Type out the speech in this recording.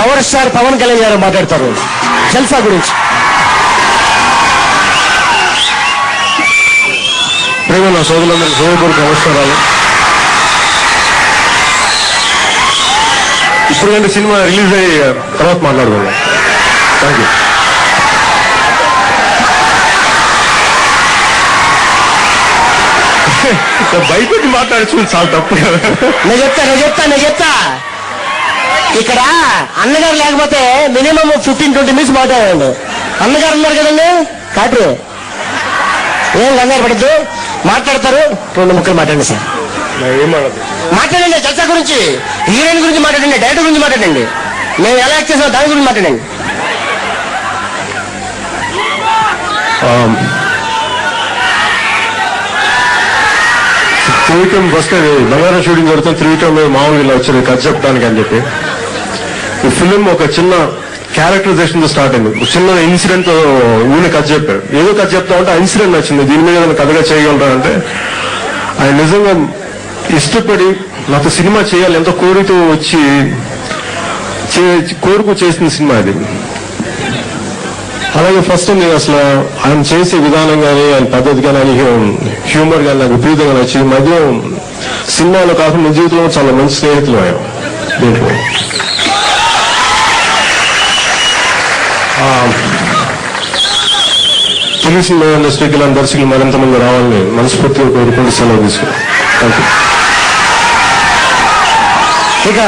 Power star Pawan Kalyan గారు మాట్లాడతారు జల్సా గురించి. ప్రేమ నా సోదరులందరికీ హృదయపూర్వక నమస్కారాలు. ఇప్పుడు కంటే సినిమా రిలీజ్ అయ్యి తర్వాత మాట్లాడుకుందాం. Thank you. బయటపెట్టి మాట్లాడుచు చాలా తప్పు. నేను చెప్తా ఇక్కడ అన్నగారు లేకపోతే మినిమం 15-20 మినిట్స్ మాట్లాడండి. అన్నగారు ఉన్నారు కదండి, కాటు ఏం కంగారు పడద్దు, మాట్లాడతారు. 2 ముక్కలు మాట్లాడండి సార్. మాట్లాడండి జల్సా గురించి, హీరోయిన్ గురించి మాట్లాడండి, డైరెక్టర్ గురించి మాట్లాడండి, మేము ఎలా యాక్ట్ చేసాం దాని గురించి మాట్లాడండి. త్రివిక్రమ్ ఫస్ట్ బంగారం షూటింగ్ జరుగుతుంది. త్రివిక్రమ్ మామూలుగా ఇలా వచ్చారు కథ చెప్పడానికి అని చెప్పి. ఈ ఫిలిం ఒక చిన్న క్యారెక్టరైజేషన్ తో స్టార్ట్ అయింది. చిన్న ఇన్సిడెంట్ ఊరిని కథ చెప్పారు. ఏదో కథ చెప్తా ఉంటే ఆ ఇన్సిడెంట్ నచ్చింది, దీని మీద కథగా చేయగలరా అంటే ఆయన నిజంగా ఇష్టపడి నాతో సినిమా చేయాలి ఎంతో కోరితో వచ్చి కోరుకు చేసిన సినిమా అది. అలాగే ఫస్ట్ నేను అసలు ఆయన చేసే విధానం కానీ ఆయన పద్ధతి కానీ ఆయన హ్యూమర్ కానీ నాకు విపరీతంగా నచ్చి మధ్య సినిమాలో కాకుండా నిజ జీవితంలో చాలా మంచి స్నేహితులు అయ్యాం. దీంట్లో తెలుగు సినిమా ఇండస్ట్రీకి ఇలాంటి దర్శకులు మరింత మంది రావాలని మనస్ఫూర్తిగా కోరుకుంటూ సెలవు తీసుకున్నాను. Thank you. ఇక